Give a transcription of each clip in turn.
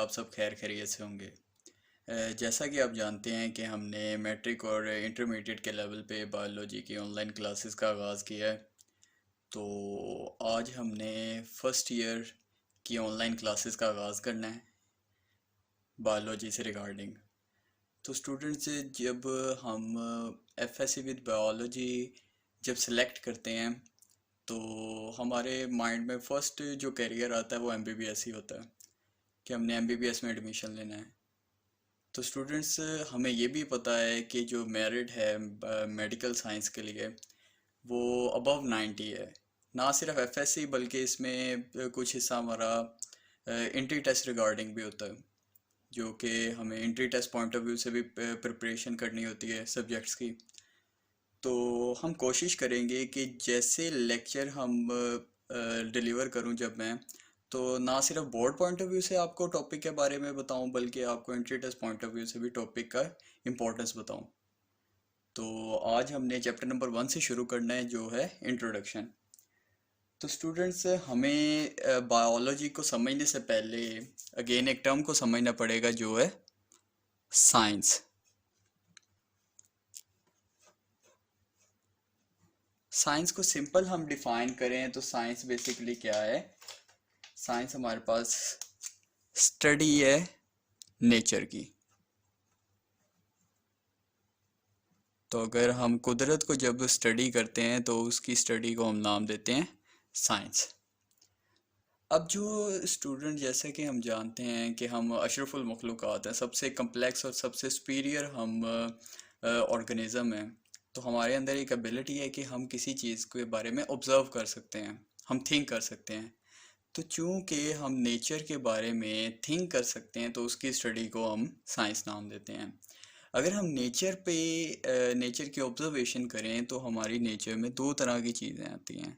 आप सब खैर खैरियत से होंगे। जैसा कि आप जानते हैं कि हमने मैट्रिक और इंटरमीडिएट के लेवल पे बायोलॉजी की ऑनलाइन क्लासेस का आगाज़ किया है। तो आज हमने फर्स्ट ईयर की ऑनलाइन क्लासेस का आगाज़ करना है बायोलॉजी से रिगार्डिंग। तो स्टूडेंट्स, जब हम एफएससी विद बायोलॉजी जब सेलेक्ट करते हैं तो हमारे माइंड में फ़र्स्ट जो करियर आता है वो एमबीबीएस ही होता है कि हमने एमबीबीएस में एडमिशन लेना है। तो स्टूडेंट्स, हमें ये भी पता है कि जो मेरिट है मेडिकल साइंस के लिए वो अबव 90 है। ना सिर्फ एफएससी बल्कि इसमें कुछ हिस्सा हमारा एंट्री टेस्ट रिगार्डिंग भी होता है, जो कि हमें entry test point of view से भी प्रिपरेशन करनी होती है सब्जेक्ट्स की। तो हम कोशिश करेंगे कि जैसे लेक्चर हम डिलीवर करूं जब मैं, तो ना सिर्फ बोर्ड पॉइंट ऑफ व्यू से आपको टॉपिक के बारे में बताऊं बल्कि आपको entry test point of view से भी टॉपिक का इम्पोर्टेंस बताऊं। तो आज हमने चैप्टर नंबर 1 से शुरू करना है, जो है इंट्रोडक्शन। तो स्टूडेंट्स, हमें बायोलॉजी को समझने से पहले अगेन एक टर्म को समझना पड़ेगा, जो है साइंस। साइंस को सिंपल हम डिफाइन करें तो साइंस बेसिकली क्या है? साइंस हमारे पास स्टडी है नेचर की। तो अगर हम कुदरत को जब स्टडी करते हैं तो उसकी स्टडी को हम नाम देते हैं साइंस। अब जो स्टूडेंट, जैसे कि हम जानते हैं कि हम अशरफुल मखलूक़ात हैं, सबसे कम्प्लेक्स और सबसे सुपीरियर हम ऑर्गेनिज़म हैं। तो हमारे अंदर एक एबिलिटी है कि हम किसी चीज़ के बारे में ऑब्ज़र्व कर सकते हैं, हम थिंक कर सकते हैं। तो चूँकि हम नेचर के बारे में थिंक कर सकते हैं तो उसकी स्टडी को हम साइंस नाम देते हैं। अगर हम नेचर की ऑब्जर्वेशन करें तो हमारी नेचर में दो तरह की चीज़ें आती हैं।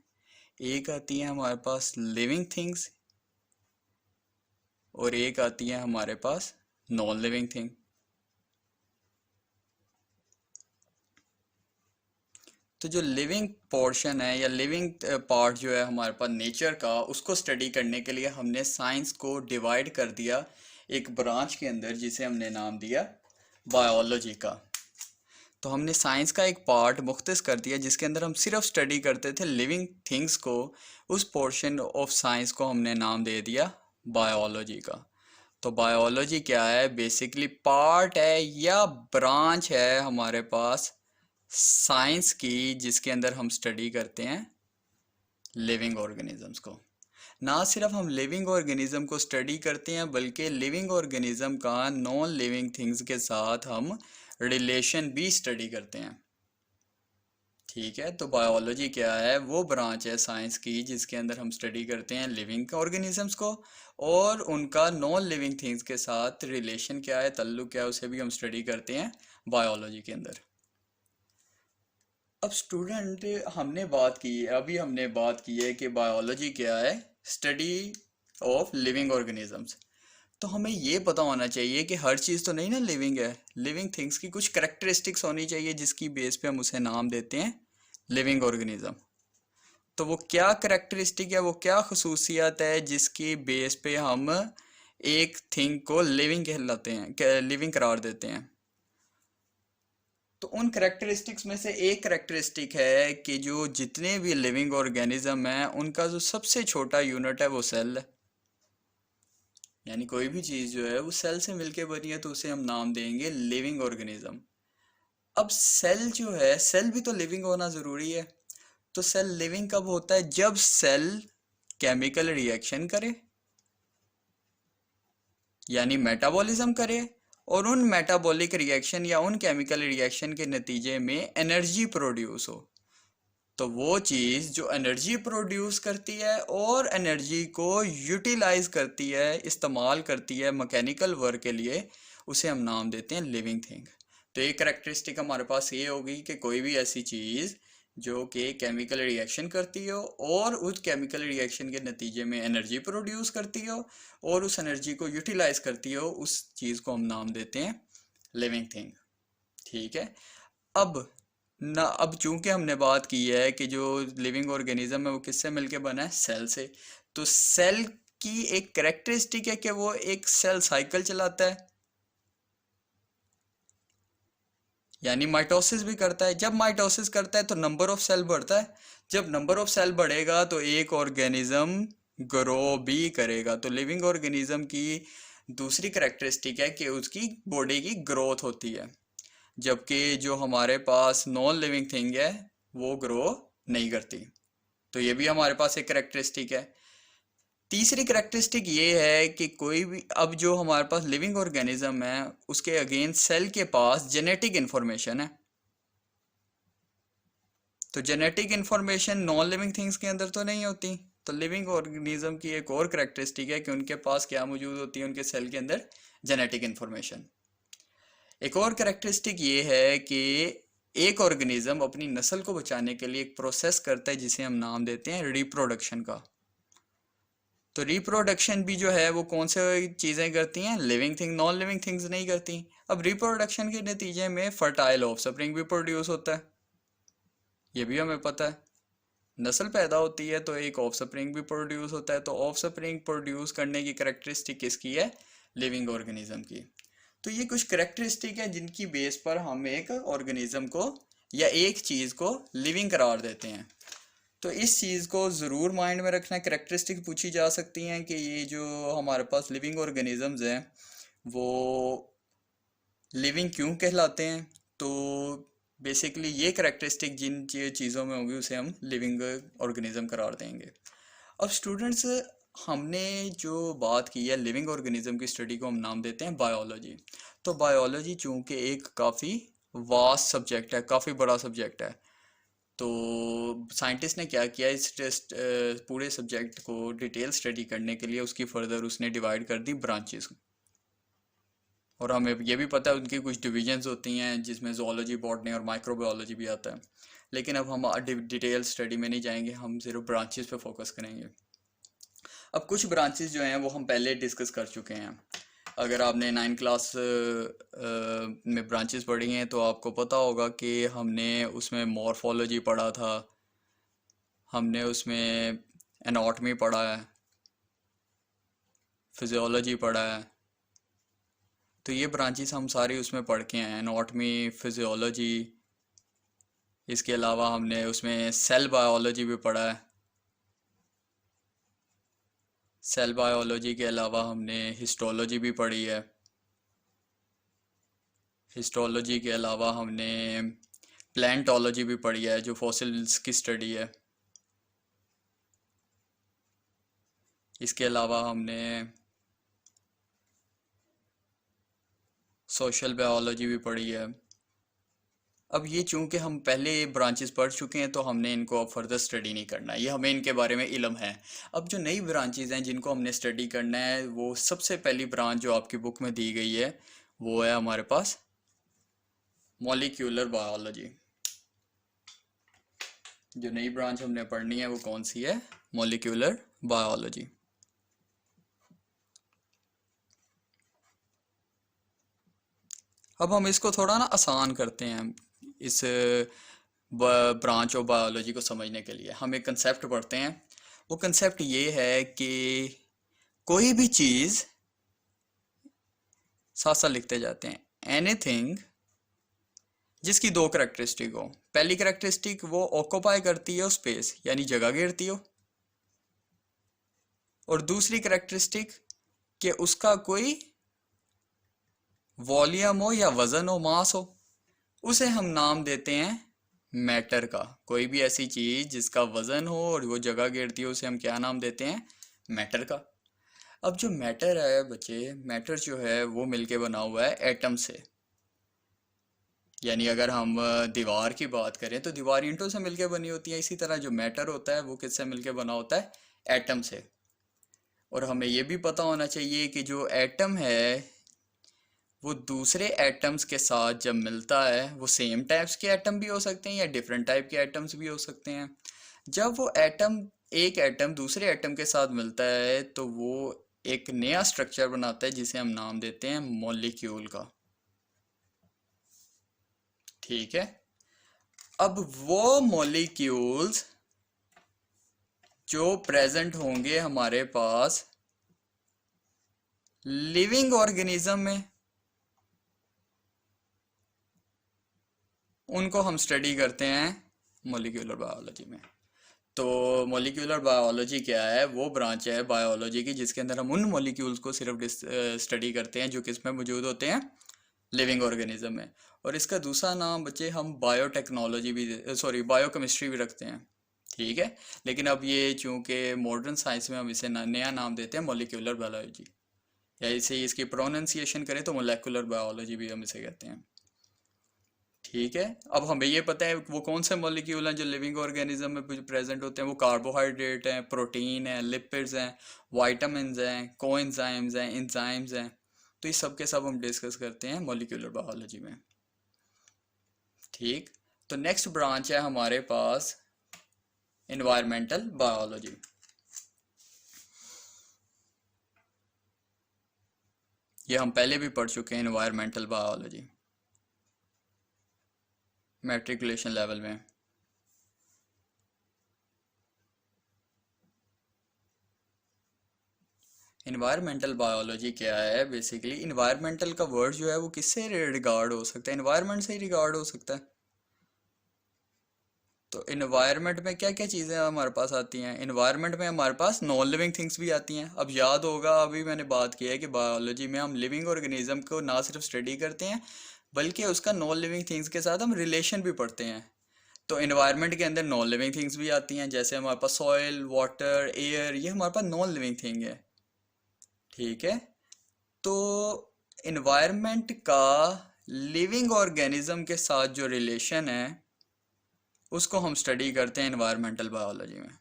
एक आती है हमारे पास लिविंग थिंग्स और एक आती है हमारे पास नॉन लिविंग थिंग। तो जो लिविंग पोर्शन है या लिविंग पार्ट जो है हमारे पास नेचर का, उसको स्टडी करने के लिए हमने साइंस को डिवाइड कर दिया एक ब्रांच के अंदर, जिसे हमने नाम दिया बायोलॉजी का। तो हमने साइंस का एक पार्ट मुख्तस कर दिया जिसके अंदर हम सिर्फ स्टडी करते थे लिविंग थिंग्स को। उस पोर्शन ऑफ साइंस को हमने नाम दे दिया बायोलॉजी का। तो बायोलॉजी क्या है? बेसिकली पार्ट है या ब्रांच है हमारे पास साइंस की, जिसके अंदर हम स्टडी करते हैं लिविंग ऑर्गेनिजम्स को। ना सिर्फ हम लिविंग ऑर्गेनिज्म को स्टडी करते हैं बल्कि लिविंग ऑर्गेनिज्म का नॉन लिविंग थिंग्स के साथ हम रिलेशन भी स्टडी करते हैं। ठीक है, तो बायोलॉजी क्या है? वो ब्रांच है साइंस की जिसके अंदर हम स्टडी करते हैं लिविंग ऑर्गेनिजम्स को, और उनका नॉन लिविंग थिंग्स के साथ रिलेशन क्या है, ताल्लुक क्या है, उसे भी हम स्टडी करते हैं बायोलॉजी के अंदर। अब स्टूडेंट, हमने बात की है कि बायोलॉजी क्या है? Study of living organisms. तो हमें ये पता होना चाहिए कि हर चीज़ तो नहीं ना लिविंग है। लिविंग थिंग्स की कुछ करेक्टरिस्टिक्स होनी चाहिए जिसकी बेस पे हम उसे नाम देते हैं लिविंग ऑर्गेनिज्म। तो वो क्या करेक्टरिस्टिक है, वो क्या खसूसियात है जिसकी बेस पे हम एक थिंग को लिविंग कहलाते हैं, लिविंग करार देते हैं? तो उन करेक्टरिस्टिक्स में से एक करेक्टरिस्टिक है कि जो जितने भी लिविंग ऑर्गेनिज्म हैं उनका जो सबसे छोटा यूनिट है वो सेल है। यानी कोई भी चीज़ जो है वो सेल से मिलके बनी है तो उसे हम नाम देंगे लिविंग ऑर्गेनिज्म। अब सेल जो है, सेल भी तो लिविंग होना ज़रूरी है। तो सेल लिविंग कब होता है? जब सेल केमिकल रिएक्शन करे, यानी मेटाबॉलिज्म करे, और उन मेटाबॉलिक रिएक्शन या उन केमिकल रिएक्शन के नतीजे में एनर्जी प्रोड्यूस हो। तो वो चीज़ जो एनर्जी प्रोड्यूस करती है और एनर्जी को यूटिलाइज करती है, इस्तेमाल करती है मैकेनिकल वर्क के लिए, उसे हम नाम देते हैं लिविंग थिंग। तो एक करेक्टरिस्टिक हमारे पास ये होगी कि कोई भी ऐसी चीज़ जो कि केमिकल रिएक्शन करती हो और उस केमिकल रिएक्शन के नतीजे में एनर्जी प्रोड्यूस करती हो और उस एनर्जी को यूटिलाइज करती हो, उस चीज़ को हम नाम देते हैं लिविंग थिंग। ठीक है। अब चूंकि हमने बात की है कि जो लिविंग ऑर्गेनिज्म है वो किससे मिलके बना है? सेल से। तो सेल की एक कैरेक्टरिस्टिक है कि वो एक सेल साइकिल चलाता है, यानी माइटोसिस भी करता है। जब माइटोसिस करता है तो नंबर ऑफ सेल बढ़ता है। जब नंबर ऑफ सेल बढ़ेगा तो एक ऑर्गेनिज्म ग्रो भी करेगा। तो लिविंग ऑर्गेनिज्म की दूसरी करेक्टरिस्टिक है कि उसकी बॉडी की ग्रोथ होती है, जबकि जो हमारे पास नॉन लिविंग थिंग है वो ग्रो नहीं करती। तो ये भी हमारे पास एक करेक्टरिस्टिक है। तीसरी करेक्टरिस्टिक ये है कि कोई भी, अब जो हमारे पास लिविंग ऑर्गेनिज्म है उसके अगेंस्ट सेल के पास जेनेटिक इंफॉर्मेशन है। तो genetic information non living things के अंदर तो नहीं होती। तो लिविंग ऑर्गेनिज्म की एक और करेक्टरिस्टिक है कि उनके पास क्या मौजूद होती है, उनके सेल के अंदर जेनेटिक इंफॉर्मेशन। एक और करेक्टरिस्टिक ये है कि एक ऑर्गेनिज्म अपनी नस्ल को बचाने के लिए एक प्रोसेस करता है जिसे हम नाम देते हैं रिप्रोडक्शन का। तो रिप्रोडक्शन भी जो है वो कौन से चीज़ें करती हैं, living thing, non living things नहीं करती। अब रिप्रोडक्शन के नतीजे में फर्टाइल ऑफस्प्रिंग भी प्रोड्यूस होता है, ये भी हमें पता है। नस्ल पैदा होती है तो एक ऑफस्प्रिंग भी प्रोड्यूस होता है। तो ऑफस्प्रिंग प्रोड्यूस करने की करेक्टरिस्टिक किसकी है, लिविंग ऑर्गेनिज्म की। तो ये कुछ करेक्टरिस्टिक है जिनकी बेस पर हम एक ऑर्गेनिज्म को या एक चीज़ को लिविंग करार देते हैं। तो इस चीज़ को ज़रूर माइंड में रखना। करेक्टरिस्टिक पूछी जा सकती हैं कि ये जो हमारे पास लिविंग ऑर्गेनिजम्स हैं वो लिविंग क्यों कहलाते हैं। तो बेसिकली ये करेक्टरिस्टिक जिन चीज़ों में होगी उसे हम लिविंग ऑर्गेनिज्म करार देंगे। अब स्टूडेंट्स, हमने जो बात की है लिविंग ऑर्गेनिज्म की स्टडी को हम नाम देते हैं बायोलॉजी। तो बायोलॉजी चूँकि एक काफ़ी वास्ट सब्जेक्ट है, काफ़ी बड़ा सब्जेक्ट है, तो साइंटिस्ट ने क्या किया, इस पूरे सब्जेक्ट को डिटेल स्टडी करने के लिए उसकी फर्दर उसने डिवाइड कर दी ब्रांचेस। और हमें ये भी पता है उनकी कुछ डिविजन्स होती हैं जिसमें जोलॉजी, बॉटनी और माइक्रोबायोलॉजी भी आता है। लेकिन अब हम डिटेल स्टडी में नहीं जाएंगे, हम सिर्फ ब्रांचेस पे फोकस करेंगे। अब कुछ ब्रांचेस जो हैं वो हम पहले डिस्कस कर चुके हैं। अगर आपने 9 क्लास में ब्रांचेस पढ़ी हैं तो आपको पता होगा कि हमने उसमें मॉर्फोलॉजी पढ़ा था, हमने उसमें एनाटॉमी पढ़ा है, फिजियोलॉजी पढ़ा है। तो ये ब्रांचेस हम सारी उसमें पढ़ के हैं, एनाटॉमी, फिजियोलॉजी। इसके अलावा हमने उसमें सेल बायोलॉजी भी पढ़ा है। सेल बायोलॉजी के अलावा हमने हिस्टोलॉजी भी पढ़ी है। हिस्टोलॉजी के अलावा हमने प्लांटोलॉजी भी पढ़ी है जो फॉसिल्स की स्टडी है। इसके अलावा हमने सोशल बायोलॉजी भी पढ़ी है। अब ये चूंकि हम पहले ब्रांचेस पढ़ चुके हैं तो हमने इनको अब फर्दर स्टडी नहीं करना, ये हमें इनके बारे में इल्म है। अब जो नई ब्रांचेस हैं जिनको हमने स्टडी करना है, वो सबसे पहली ब्रांच जो आपकी बुक में दी गई है वो है हमारे पास मॉलिक्यूलर बायोलॉजी। जो नई ब्रांच हमने पढ़नी है वो कौन सी है, मॉलिक्यूलर बायोलॉजी। अब हम इसको थोड़ा ना आसान करते हैं। इस ब्रांच ऑफ बायोलॉजी को समझने के लिए हम एक कंसेप्ट पढ़ते हैं। वो कंसेप्ट ये है कि कोई भी चीज़, साथ साथ लिखते जाते हैं, एनीथिंग जिसकी दो करेक्टरिस्टिक हो। पहली करेक्टरिस्टिक वो ऑक्यूपाई करती हो स्पेस, यानी जगह घेरती हो, और दूसरी करेक्टरिस्टिक कि उसका कोई वॉल्यूम हो या वजन हो, मास हो, उसे हम नाम देते हैं मैटर का। कोई भी ऐसी चीज जिसका वजन हो और वो जगह घेरती हो उसे हम क्या नाम देते हैं, मैटर का। अब जो मैटर है बच्चे, मैटर जो है वो मिलके बना हुआ है एटम से। यानी अगर हम दीवार की बात करें तो दीवार ईंटों से मिलके बनी होती है, इसी तरह जो मैटर होता है वो किससे मिलके बना होता है, एटम से। और हमें ये भी पता होना चाहिए कि जो एटम है वो दूसरे एटम्स के साथ जब मिलता है, वो सेम टाइप्स के एटम भी हो सकते हैं या डिफरेंट टाइप के एटम्स भी हो सकते हैं। जब वो एटम, एक एटम दूसरे एटम के साथ मिलता है तो वो एक नया स्ट्रक्चर बनाता है जिसे हम नाम देते हैं मॉलिक्यूल का। ठीक है। अब वो मॉलिक्यूल्स जो प्रेजेंट होंगे हमारे पास लिविंग ऑर्गेनिज्म में उनको हम स्टडी करते हैं मॉलिक्यूलर बायोलॉजी में। तो मॉलिक्यूलर बायोलॉजी क्या है? वो ब्रांच है बायोलॉजी की जिसके अंदर हम उन मॉलिक्यूल्स को सिर्फ स्टडी करते हैं जो किस में मौजूद होते हैं, लिविंग ऑर्गेनिज्म में। और इसका दूसरा नाम बच्चे हम बायोटेक्नोलॉजी भी, सॉरी बायोकेमिस्ट्री भी रखते हैं, ठीक है। लेकिन अब ये चूंकि मॉडर्न साइंस में हम इसे नया नाम देते हैं मॉलिक्यूलर बायोलॉजी, या इसे इसकी प्रोनाउंसिएशन करें तो मोलेकुलर बायोलॉजी भी हम इसे कहते हैं, ठीक है। अब हमें ये पता है वो कौन से मॉलिक्यूल हैं जो लिविंग ऑर्गेनिज्म में प्रेजेंट होते हैं। वो कार्बोहाइड्रेट हैं, प्रोटीन हैं, लिपिड्स हैं, वाइटामिन हैं, कोएंजाइम्स हैं, एंजाइम्स हैं। तो ये सब के सब हम डिस्कस करते हैं मॉलिक्यूलर बायोलॉजी में, ठीक। तो नेक्स्ट ब्रांच है हमारे पास एनवायरमेंटल बायोलॉजी। ये हम पहले भी पढ़ चुके हैं एनवायरमेंटल बायोलॉजी मैट्रिकुलेशन लेवल में। इन्वायरमेंटल बायोलॉजी क्या है? बेसिकली इन्वायरमेंटल का वर्ड जो है वो किससे रिगार्ड हो सकता है? इन्वायरमेंट से ही रिगार्ड हो सकता है। तो इन्वायरमेंट में क्या क्या चीज़ें हमारे पास आती हैं? इन्वायरमेंट में हमारे पास नॉन लिविंग थिंग्स भी आती हैं। अब याद होगा अभी मैंने बात की है कि बायोलॉजी में हम लिविंग ऑर्गेनिज्म को ना सिर्फ स्टडी करते हैं बल्कि उसका नॉन लिविंग थिंग्स के साथ हम रिलेशन भी पढ़ते हैं। तो इन्वायरमेंट के अंदर नॉन लिविंग थिंग्स भी आती हैं, जैसे हमारे पास सॉइल, वाटर, एयर, ये हमारे पास नॉन लिविंग थिंग है, ठीक है। तो इन्वायरमेंट का लिविंग ऑर्गेनिज्म के साथ जो रिलेशन है उसको हम स्टडी करते हैं इन्वायरमेंटल बायोलॉजी में।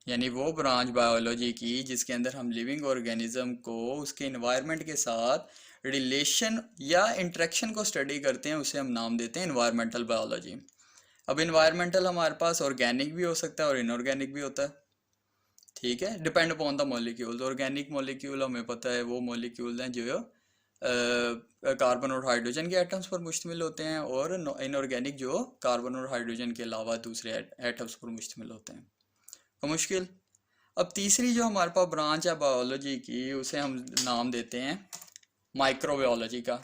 यानी वो ब्रांच बायोलॉजी की जिसके अंदर हम लिविंग ऑर्गेनिज्म को उसके इन्वायरमेंट के साथ रिलेशन या इंटरेक्शन को स्टडी करते हैं, उसे हम नाम देते हैं इन्वायरमेंटल बायोलॉजी। अब इन्वायरमेंटल हमारे पास ऑर्गेनिक भी हो सकता है और इनऑर्गेनिक भी होता है, ठीक है, depend upon the molecules. Organic molecule हमें पता है वो मॉलिक्यूल हैं जो कार्बन और हाइड्रोजन के एटम्स पर मुश्तमिल होते हैं, और इनऑर्गेनिक जो कार्बन और हाइड्रोजन के अलावा दूसरे एटम्स पर मुश्तमिल होते हैं। तो मुश्किल। अब तीसरी जो हमारे पास ब्रांच है बायोलॉजी की उसे हम नाम देते हैं माइक्रोबायोलॉजी का।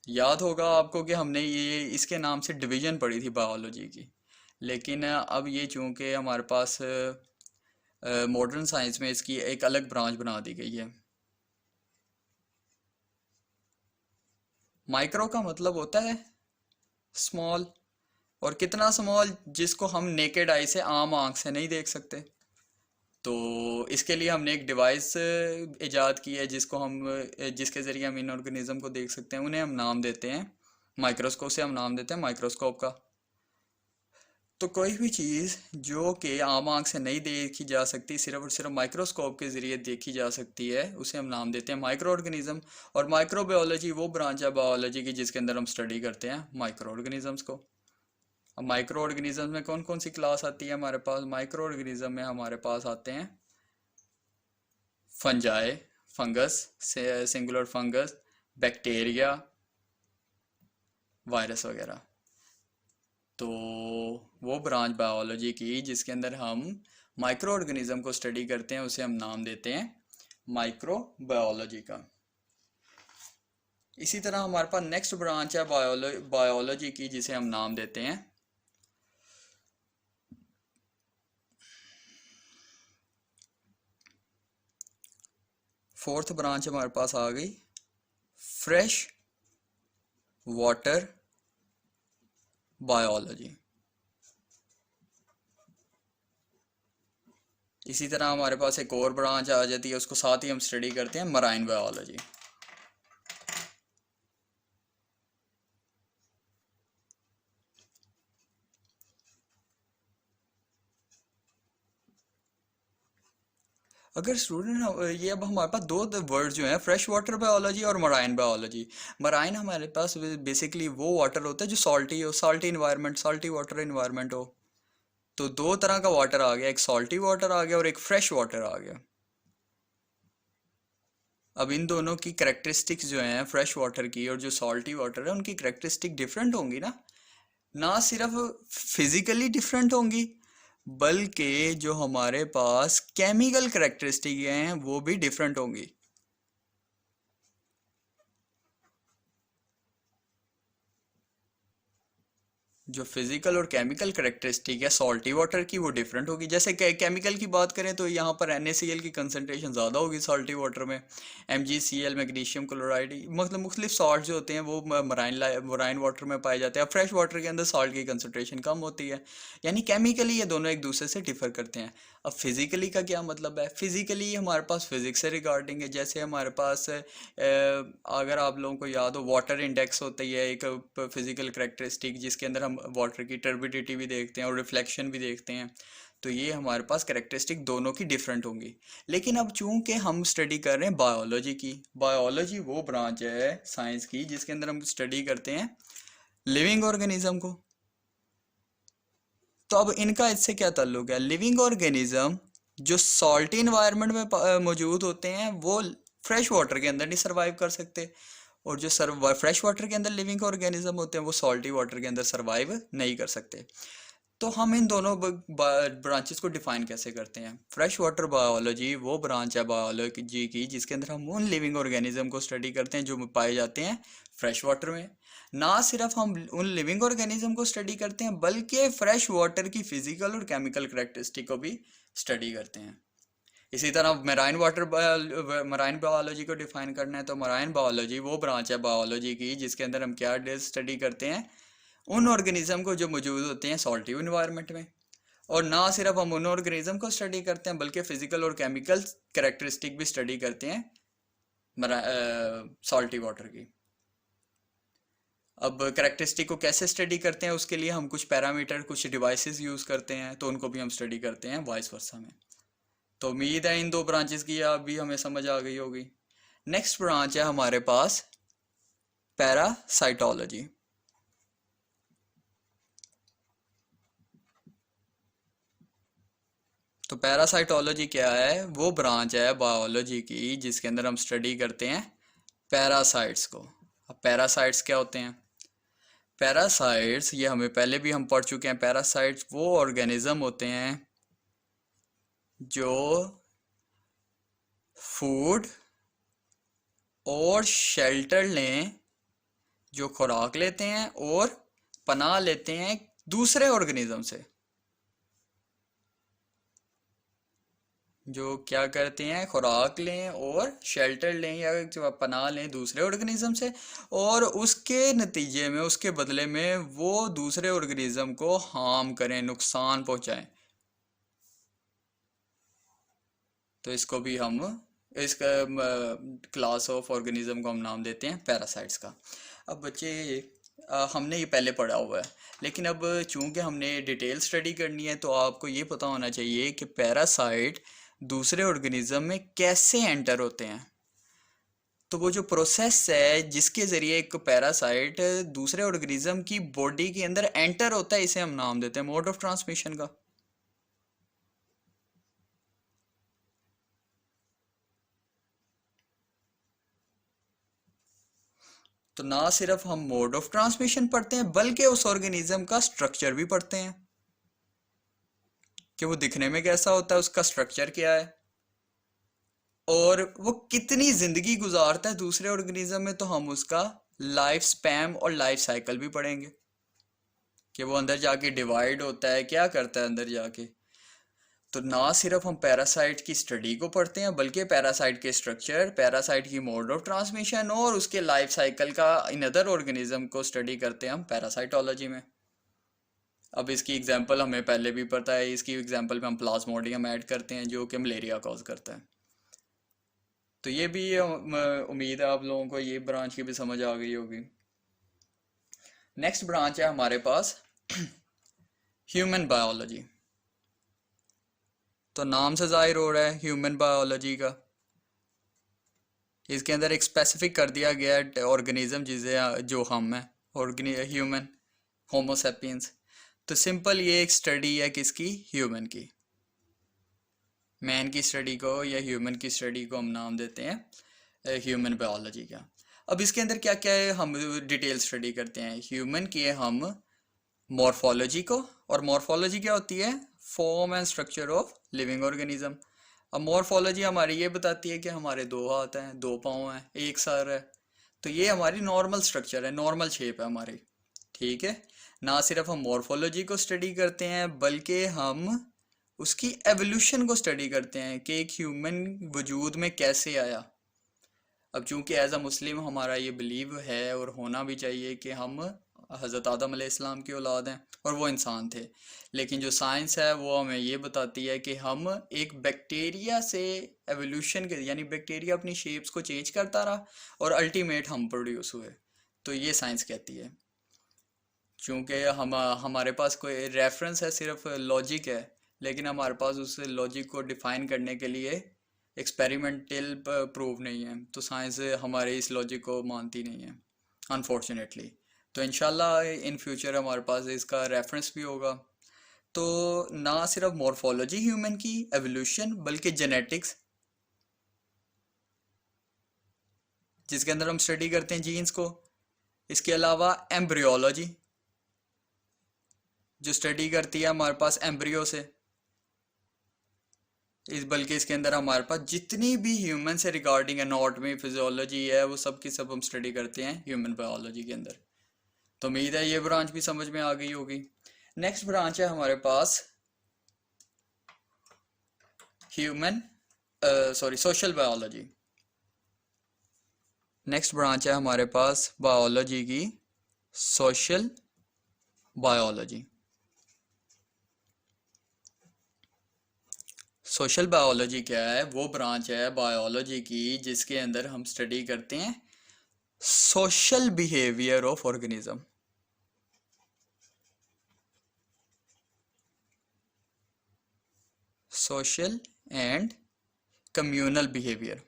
याद होगा आपको कि हमने ये इसके नाम से डिवीजन पढ़ी थी बायोलॉजी की, लेकिन अब ये चूंकि हमारे पास मॉडर्न साइंस में इसकी एक अलग ब्रांच बना दी गई है। माइक्रो का मतलब होता है स्मॉल, और कितना स्मॉल? जिसको हम नेकेड आई से, आम आंख से नहीं देख सकते। तो इसके लिए हमने एक डिवाइस इजाद की है जिसको हम जिसके ज़रिए हम इन ऑर्गेनिज्म को देख सकते हैं। उन्हें हम नाम देते हैं माइक्रोस्कोप, से हम नाम देते हैं माइक्रोस्कोप का। तो कोई भी चीज़ जो कि आम आंख से नहीं देखी जा सकती, सिर्फ और सिर्फ माइक्रोस्कोप के ज़रिए देखी जा सकती है, उसे हम नाम देते हैं माइक्रो ऑर्गेनिज्म। और माइक्रोबायोलॉजी वो ब्रांच है बायोलॉजी की जिसके अंदर हम स्टडी करते हैं माइक्रो ऑर्गेनिजम्स को। अब माइक्रो ऑर्गेनिज्म में कौन कौन सी क्लास आती है हमारे पास? माइक्रो ऑर्गेनिज्म में हमारे पास आते हैं fungi, fungus, singular fungus, bacteria, virus वगैरह। तो वो ब्रांच बायोलॉजी की जिसके अंदर हम माइक्रो ऑर्गेनिज्म को स्टडी करते हैं उसे हम नाम देते हैं माइक्रो बायोलॉजी का। इसी तरह हमारे पास नेक्स्ट ब्रांच है बायोलॉजी की जिसे हम नाम देते हैं फोर्थ ब्रांच हमारे पास आ गई फ्रेश वाटर बायोलॉजी। इसी तरह हमारे पास एक और ब्रांच आ जाती है, उसको साथ ही हम स्टडी करते हैं मराइन बायोलॉजी। अगर स्टूडेंट ये अब हमारे पास दो वर्ड जो हैं, फ्रेश वाटर बायोलॉजी और मराइन बायोलॉजी। मराइन हमारे पास बेसिकली वो वाटर होता है जो सॉल्टी हो, salty environment, salty water environment हो। तो दो तरह का वाटर आ गया, एक सॉल्टी वाटर आ गया और एक फ्रेश वाटर आ गया। अब इन दोनों की करेक्टरिस्टिक्स जो हैं फ्रेश वाटर की और जो सॉल्टी वाटर है उनकी करेक्टरिस्टिक डिफरेंट होंगी ना। ना सिर्फ फिजिकली डिफरेंट होंगी बल्कि जो हमारे पास केमिकल करेक्टरिस्टिक हैं वो भी डिफरेंट होंगी। जो फिजिकल और केमिकल करेक्टरिस्टिक है सॉल्टी वाटर की वो डिफरेंट होगी। जैसे केमिकल की बात करें तो यहाँ पर NaCl की कंसनट्रेशन ज़्यादा होगी सॉल्टी वाटर में। MgCl मैग्नीशियम क्लोराइड मतलब मुख्तलिफ सॉल्ट जो होते हैं वो मराइन वाटर में पाए जाते हैं। फ्रेश वाटर के अंदर सॉल्ट की कंसनट्रेशन कम होती है। यानी केमिकली ये दोनों एक दूसरे से डिफर करते हैं। अब फिजिकली का क्या मतलब है? फिजिकली हमारे पास फिजिक्स से रिगार्डिंग है। जैसे हमारे पास अगर आप लोगों को याद हो वाटर इंडेक्स होती है एक फिजिकल करेक्टरिस्टिक जिसके अंदर हम वाटर की टर्बिडिटी भी देखते हैं और रिफ्लेक्शन भी देखते हैं। तो ये हमारे पास करेक्टरिस्टिक दोनों की डिफरेंट होंगी। लेकिन अब चूंकि हम स्टडी कर रहे हैं बायोलॉजी की, बायोलॉजी वो ब्रांच है साइंस की जिसके अंदर हम स्टडी करते हैं लिविंग ऑर्गेनिज्म को। तो अब इनका इससे क्या ताल्लुक है? लिविंग ऑर्गेनिज्म जो सॉल्टी इन्वायरमेंट में मौजूद होते हैं वो फ्रेश वाटर के अंदर नहीं सर्वाइव कर सकते, और जो फ्रेश वाटर के अंदर लिविंग ऑर्गेनिज्म होते हैं वो सॉल्टी वाटर के अंदर सर्वाइव नहीं कर सकते। तो हम इन दोनों ब्रांचेस को डिफाइन कैसे करते हैं? फ्रेश वाटर बायोलॉजी वो ब्रांच है बायोलॉजी की जिसके अंदर हम उन लिविंग ऑर्गेनिज्म को स्टडी करते हैं जो पाए जाते हैं फ्रेश वाटर में। ना सिर्फ हम उन लिविंग ऑर्गेनिज्म को स्टडी करते हैं बल्कि फ्रेश वाटर की फिजिकल और केमिकल करेक्टरिस्टिक को भी स्टडी करते हैं। इसी तरह मराइन बायोलॉजी को डिफाइन करना है तो मराइन बायोलॉजी वो ब्रांच है बायोलॉजी की जिसके अंदर हम क्या स्टडी करते हैं? उन ऑर्गेनिज्म को जो मौजूद होते हैं सॉल्टी इन्वायरमेंट में। और ना सिर्फ हम उन ऑर्गेनिज्म को स्टडी करते हैं बल्कि फिजिकल और केमिकल कैरेक्टरिस्टिक भी स्टडी करते हैं सॉल्टी वाटर की। अब कैरेक्टरिस्टिक को कैसे स्टडी करते हैं उसके लिए हम कुछ पैरामीटर कुछ डिवाइसेस यूज़ करते हैं, तो उनको भी हम स्टडी करते हैं वाइस वर्सा में। तो उम्मीद है इन दो ब्रांचेस की अभी हमें समझ आ गई होगी। नेक्स्ट ब्रांच है हमारे पास पैरासाइटोलॉजी। तो पैरासाइटोलॉजी क्या है? वो ब्रांच है बायोलॉजी की जिसके अंदर हम स्टडी करते हैं पैरासाइट्स को। अब पैरासाइट्स क्या होते हैं? पैरासाइट्स ये हमें पहले भी हम पढ़ चुके हैं। पैरासाइट्स वो ऑर्गेनिज्म होते हैं जो फूड और शेल्टर लें, जो खुराक लेते हैं और पनाह लेते हैं दूसरे ऑर्गेनिज्म से, जो क्या करते हैं खुराक लें और शेल्टर लें या पनाह लें दूसरे ऑर्गेनिज्म से, और उसके नतीजे में उसके बदले में वो दूसरे ऑर्गेनिज्म को हार्म करें, नुकसान पहुंचाएं। तो इसको भी हम इसका क्लास ऑफ ऑर्गेनिज्म को हम नाम देते हैं पैरासाइट्स का। अब बच्चे हमने ये पहले पढ़ा हुआ है, लेकिन अब चूंकि हमने डिटेल स्टडी करनी है तो आपको ये पता होना चाहिए कि पैरासाइट दूसरे ऑर्गेनिज्म में कैसे एंटर होते हैं। तो वो जो प्रोसेस है जिसके ज़रिए एक पैरासाइट दूसरे ऑर्गेनिज्म की बॉडी के अंदर एंटर होता है, इसे हम नाम देते हैं मोड ऑफ ट्रांसमिशन का। तो ना सिर्फ हम मोड ऑफ ट्रांसमिशन पढ़ते हैं बल्कि उस ऑर्गेनिज्म का स्ट्रक्चर भी पढ़ते हैं कि वो दिखने में कैसा होता है, उसका स्ट्रक्चर क्या है, और वो कितनी जिंदगी गुजारता है दूसरे ऑर्गेनिज्म में। तो हम उसका लाइफ स्पैम और लाइफ साइकिल भी पढ़ेंगे कि वो अंदर जाके डिवाइड होता है, क्या करता है अंदर जाके। तो ना सिर्फ हम पैरासाइट की स्टडी को पढ़ते हैं बल्कि पैरासाइट के स्ट्रक्चर, पैरासाइट की मोड ऑफ ट्रांसमिशन और उसके लाइफ साइकिल का इन अदर ऑर्गेनिज्म को स्टडी करते हैं हम पैरासाइटोलॉजी में। अब इसकी एग्जांपल हमें पहले भी पता है, इसकी एग्जांपल में हम प्लाज्मोडियम ऐड करते हैं जो कि मलेरिया कॉज करता है। तो ये भी उम्मीद है आप लोगों को ये ब्रांच की भी समझ आ गई होगी। नेक्स्ट ब्रांच है हमारे पास ह्यूमन बायोलॉजी। तो नाम से जाहिर हो रहा है ह्यूमन बायोलॉजी का, इसके अंदर एक स्पेसिफिक कर दिया गया है ऑर्गेनिज्म जिसे जो हम है ह्यूमन होमोसेपियंस। तो सिंपल ये एक स्टडी है किसकी? ह्यूमन की। मैन की स्टडी को या ह्यूमन की स्टडी को हम नाम देते हैं ह्यूमन बायोलॉजी का। अब इसके अंदर क्या क्या है हम डिटेल स्टडी करते हैं। ह्यूमन की है हम मॉर्फोलॉजी को, और मॉर्फोलॉजी क्या होती है? Form and structure of living organism. अब मॉर्फोलॉजी हमारी ये बताती है कि हमारे 2 हाथ हैं, 2 पाँव हैं, 1 सर है। तो ये हमारी नॉर्मल स्ट्रक्चर है, नॉर्मल शेप है हमारी। ठीक है। ना सिर्फ हम मॉर्फोलॉजी को स्टडी करते हैं बल्कि हम उसकी एवोल्यूशन को स्टडी करते हैं कि एक ह्यूमन वजूद में कैसे आया। अब चूंकि एज अ मुस्लिम हमारा ये बिलीव है और होना भी चाहिए कि हम हज़रत आदम अलैहिस्सलाम की औलाद हैं और वो इंसान थे, लेकिन जो साइंस है वो हमें ये बताती है कि हम एक बैक्टीरिया से एवोल्यूशन के, यानी बैक्टीरिया अपनी शेप्स को चेंज करता रहा और अल्टीमेट हम प्रोड्यूस हुए। तो ये साइंस कहती है। चूंकि हमारे पास कोई रेफरेंस है, सिर्फ लॉजिक है, लेकिन हमारे पास उस लॉजिक को डिफाइन करने के लिए एक्सपेरिमेंटल प्रूफ नहीं है, तो साइंस हमारे इस लॉजिक को मानती नहीं है अनफॉर्चुनेटली। तो इंशाल्लाह इन फ्यूचर हमारे पास इसका रेफरेंस भी होगा। तो ना सिर्फ मॉर्फोलॉजी ह्यूमन की एवोल्यूशन बल्कि जेनेटिक्स, जिसके अंदर हम स्टडी करते हैं जीन्स को। इसके अलावा एम्ब्रियोलॉजी जो स्टडी करती है हमारे पास एम्ब्रियो से, बल्कि इसके अंदर हमारे पास जितनी भी ह्यूमन से रिगार्डिंग एनाटॉमी फिजियोलॉजी है वो सब की सब हम स्टडी करते हैं ह्यूमन बायोलॉजी के अंदर। तो उम्मीद है ये ब्रांच भी समझ में आ गई होगी। नेक्स्ट ब्रांच है हमारे पास human social biology. Next branch है हमारे पास बायोलॉजी की सोशल बायोलॉजी। सोशल बायोलॉजी क्या है? वो ब्रांच है बायोलॉजी की जिसके अंदर हम स्टडी करते हैं social behaviour of organism. Social and communal behaviour.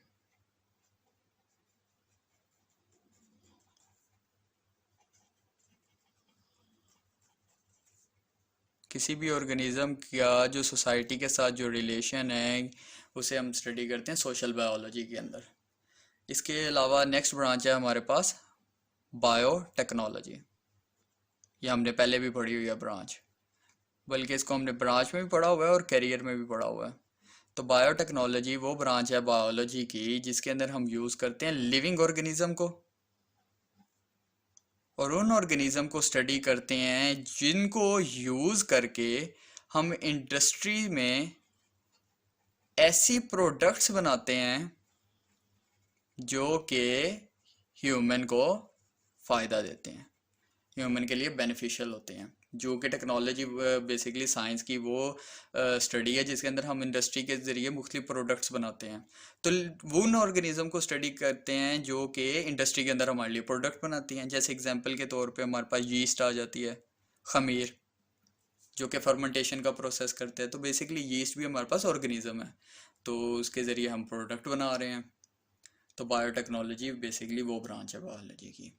किसी भी ऑर्गेनिज्म का जो सोसाइटी के साथ जो रिलेशन है उसे हम स्टडी करते हैं सोशल बायोलॉजी के अंदर। इसके अलावा नेक्स्ट ब्रांच है हमारे पास बायोटेक्नोलॉजी। ये हमने पहले भी पढ़ी हुई है ब्रांच, बल्कि इसको हमने ब्रांच में भी पढ़ा हुआ है और करियर में भी पढ़ा हुआ है। तो बायोटेक्नोलॉजी वो ब्रांच है बायोलॉजी की जिसके अंदर हम यूज़ करते हैं लिविंग ऑर्गेनिज्म को और उन ऑर्गेनिज्म को स्टडी करते हैं जिनको यूज़ करके हम इंडस्ट्री में ऐसी प्रोडक्ट्स बनाते हैं जो कि ह्यूमन को फ़ायदा देते हैं, ह्यूमन के लिए बेनिफिशियल होते हैं। जो कि टेक्नोलॉजी बेसिकली साइंस की वो स्टडी है जिसके अंदर हम इंडस्ट्री के ज़रिए मुख्तलिफ प्रोडक्ट्स बनाते हैं। तो वो उन ऑर्गेनिज्म को स्टडी करते हैं जो कि इंडस्ट्री के अंदर हमारे लिए प्रोडक्ट बनाती हैं। जैसे एग्जांपल के तौर पे हमारे पास यीस्ट आ जाती है, खमीर, जो कि फर्मेंटेशन का प्रोसेस करते हैं। तो बेसिकली यीस्ट भी हमारे पास ऑर्गेनिज्म है, तो उसके ज़रिए हम प्रोडक्ट बना रहे हैं। तो बायोटेक्नोलॉजी बेसिकली वो ब्रांच है बायोलॉजी की।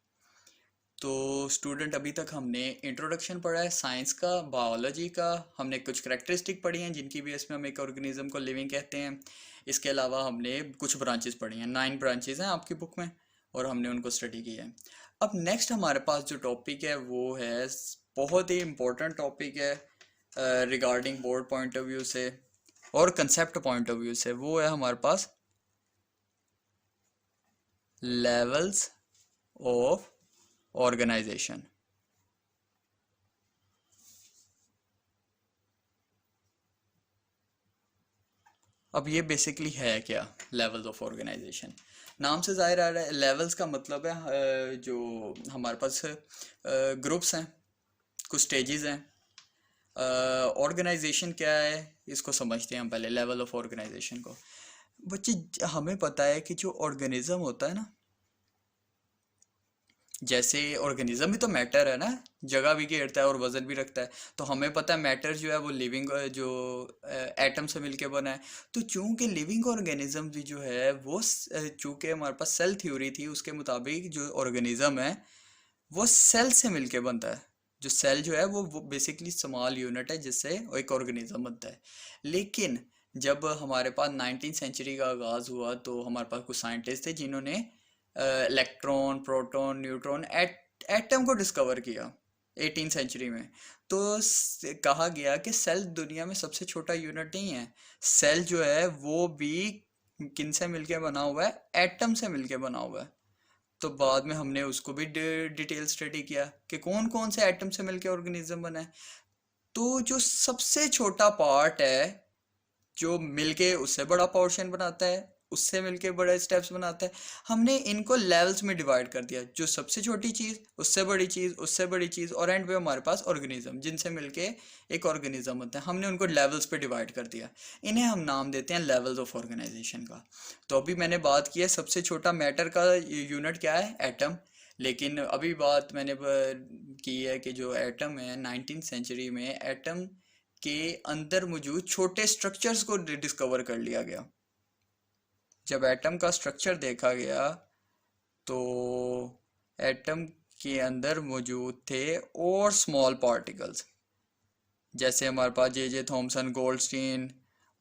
तो स्टूडेंट अभी तक हमने इंट्रोडक्शन पढ़ा है साइंस का, बायोलॉजी का, हमने कुछ करेक्टरिस्टिक पढ़ी हैं जिनकी बेस में हम एक ऑर्गेनिज्म को लिविंग कहते हैं। इसके अलावा हमने कुछ ब्रांचेस पढ़ी हैं, 9 ब्रांचेस हैं आपकी बुक में और हमने उनको स्टडी किया है। अब नेक्स्ट हमारे पास जो टॉपिक है वो है बहुत ही इम्पोर्टेंट टॉपिक है regarding board point of view से और कंसेप्ट पॉइंट ऑफ व्यू से। वो है हमारे पास लेवल्स ऑफ ऑर्गेनाइजेशन। अब ये बेसिकली है क्या लेवल्स ऑफ ऑर्गेनाइजेशन? नाम से जाहिर आ रहा है, लेवल्स का मतलब है जो हमारे पास ग्रुप्स हैं, कुछ स्टेजेस हैं। ऑर्गेनाइजेशन क्या है इसको समझते हैं हम पहले, लेवल ऑफ ऑर्गेनाइजेशन को। बच्चे हमें पता है कि जो ऑर्गेनिज्म होता है ना, जैसे ऑर्गेनिज्म भी तो मैटर है ना, जगह भी घेरता है और वजन भी रखता है। तो हमें पता है मैटर जो है वो लिविंग जो एटम से मिलके बना है। तो चूंकि लिविंग ऑर्गेनिज्म भी जो है वो चूंकि हमारे पास सेल थ्योरी थी उसके मुताबिक जो ऑर्गेनिज्म है वो सेल से मिलके बनता है। जो सेल जो है वो बेसिकली स्मॉल यूनिट है जिससे एक ऑर्गेनिज्म बनता है। लेकिन जब हमारे पास 19th सेंचुरी का आगाज़ हुआ तो हमारे पास कुछ साइंटिस्ट थे जिन्होंने इलेक्ट्रॉन, प्रोटॉन, न्यूट्रॉन, एटम को डिस्कवर किया 18th सेंचुरी में। तो कहा गया कि सेल दुनिया में सबसे छोटा यूनिट नहीं है, सेल जो है वो भी किन से मिलके बना हुआ है? एटम से मिलके बना हुआ है। तो बाद में हमने उसको भी डिटेल स्टडी किया कि कौन कौन से एटम से मिलकर ऑर्गेनिज्म बना है। तो जो सबसे छोटा पार्ट है जो मिलके उससे बड़ा पोर्शन बनाता है, उससे मिलके बड़े स्टेप्स बनाता है, हमने इनको लेवल्स में डिवाइड कर दिया। जो सबसे छोटी चीज़, उससे बड़ी चीज़, उससे बड़ी चीज़, और एंड पे हमारे पास ऑर्गेनिज्म जिनसे मिलके एक ऑर्गेनिज्म होता है, हमने उनको लेवल्स पे डिवाइड कर दिया। इन्हें हम नाम देते हैं लेवल्स ऑफ ऑर्गेनाइजेशन का। तो अभी मैंने बात की है सबसे छोटा मैटर का यूनिट क्या है, एटम। लेकिन अभी बात मैंने की है कि जो एटम है 19th सेंचुरी में एटम के अंदर मौजूद छोटे स्ट्रक्चर्स को डिस्कवर कर लिया गया। जब एटम का स्ट्रक्चर देखा गया तो एटम के अंदर मौजूद थे और स्मॉल पार्टिकल्स, जैसे हमारे पास जे थॉमसन, गोल्डस्टीन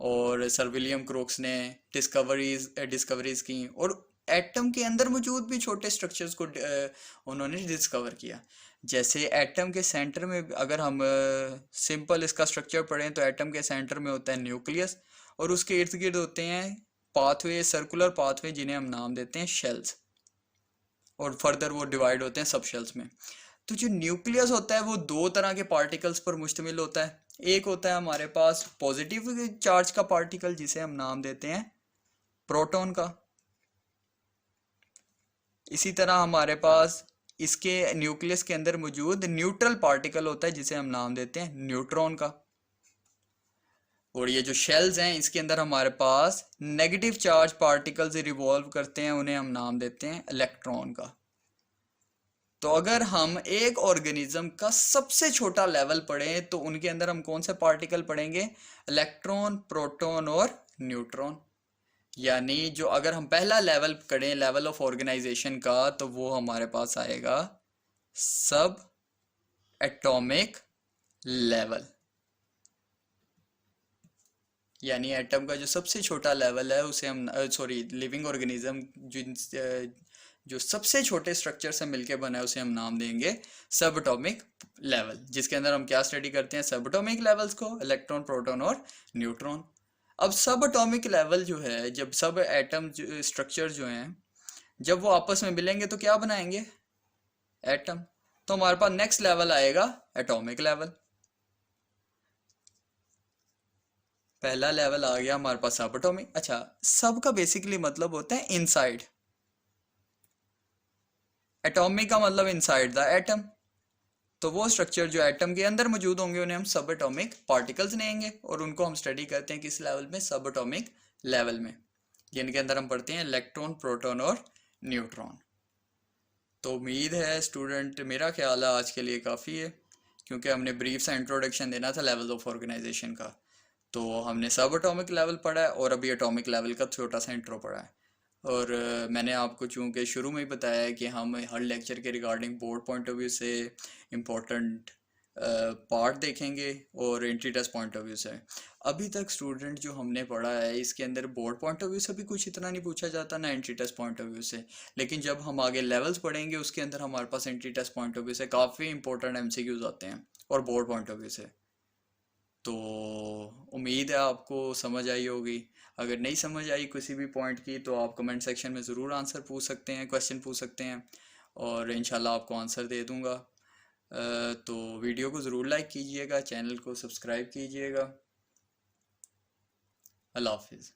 और सर विलियम क्रोक्स ने डिस्कवरीज की, और एटम के अंदर मौजूद भी छोटे स्ट्रक्चर्स को उन्होंने डिस्कवर किया। जैसे एटम के सेंटर में अगर हम सिंपल इसका स्ट्रक्चर पढ़ें तो एटम के सेंटर में होता है न्यूक्लियस, और उसके इर्द गिर्द होते हैं पाथवे, सर्कुलर पाथवे, जिन्हें हम नाम देते हैं शेल्स, और फर्दर वो डिवाइड होते हैं सब शेल्स में। तो जो न्यूक्लियस होता है वो दो तरह के पार्टिकल्स पर मुश्तमिल होता है। एक होता है हमारे पास पॉजिटिव चार्ज का पार्टिकल जिसे हम नाम देते हैं प्रोटॉन का। इसी तरह हमारे पास इसके न्यूक्लियस के अंदर मौजूद न्यूट्रल पार्टिकल होता है जिसे हम नाम देते हैं न्यूट्रॉन का। और ये जो शेल्स हैं इसके अंदर हमारे पास नेगेटिव चार्ज पार्टिकल्स रिवॉल्व करते हैं, उन्हें हम नाम देते हैं इलेक्ट्रॉन का। तो अगर हम एक ऑर्गेनिज्म का सबसे छोटा लेवल पढ़ें तो उनके अंदर हम कौन से पार्टिकल पढ़ेंगे, इलेक्ट्रॉन, प्रोटॉन और न्यूट्रॉन। यानी जो अगर हम पहला लेवल करें लेवल ऑफ ऑर्गेनाइजेशन का तो वो हमारे पास आएगा सब एटॉमिक लेवल। यानी एटम का जो सबसे छोटा लेवल है उसे हम लिविंग ऑर्गेनिज्म जो सबसे छोटे स्ट्रक्चर से मिलके बना है उसे हम नाम देंगे सब एटॉमिक लेवल, जिसके अंदर हम क्या स्टडी करते हैं, सब एटॉमिक लेवल्स को, इलेक्ट्रॉन, प्रोटॉन और न्यूट्रॉन। अब सब एटॉमिक लेवल जो है, जब सब एटम स्ट्रक्चर जो हैं जब वो आपस में मिलेंगे तो क्या बनाएंगे, एटम। तो हमारे पास नेक्स्ट लेवल आएगा एटॉमिक लेवल। पहला लेवल आ गया हमारे पास सब एटॉमिक। अच्छा, सब का बेसिकली मतलब होता है इनसाइड, एटॉमिक का मतलब इनसाइड द एटम। तो वो स्ट्रक्चर जो एटम के अंदर मौजूद होंगे उन्हें हम सब एटॉमिक पार्टिकल्स कहेंगे, और उनको हम स्टडी करते हैं किस लेवल में, सब एटॉमिक लेवल में, जिनके अंदर हम पढ़ते हैं इलेक्ट्रॉन, प्रोटॉन और न्यूट्रॉन। तो उम्मीद है स्टूडेंट, मेरा ख्याल है आज के लिए काफ़ी है, क्योंकि हमने ब्रीफ सा इंट्रोडक्शन देना था लेवल ऑफ ऑर्गेनाइजेशन का। तो हमने सब एटॉमिक लेवल पढ़ा है और अभी एटॉमिक लेवल का छोटा सा इंट्रो पढ़ा है। और मैंने आपको चूँकि शुरू में ही बताया है कि हम हर लेक्चर के regarding board point of view से इम्पोर्टेंट पार्ट देखेंगे और entry test point of view से। अभी तक स्टूडेंट जो हमने पढ़ा है इसके अंदर बोर्ड पॉइंट ऑफ व्यू से भी कुछ इतना नहीं पूछा जाता ना entry test point of view से, लेकिन जब हम आगे लेवल्स पढ़ेंगे उसके अंदर हमारे पास entry test point of view से काफ़ी इंपॉर्टेंट एमसीक्यूज आते हैं और बोर्ड पॉइंट ऑफ व्यू से। तो उम्मीद है आपको समझ आई होगी। अगर नहीं समझ आई किसी भी पॉइंट की तो आप कमेंट सेक्शन में ज़रूर आंसर पूछ सकते हैं, क्वेश्चन पूछ सकते हैं, और इंशाल्लाह आपको आंसर दे दूंगा। तो वीडियो को ज़रूर लाइक कीजिएगा, चैनल को सब्सक्राइब कीजिएगा। अल्लाह हाफिज़।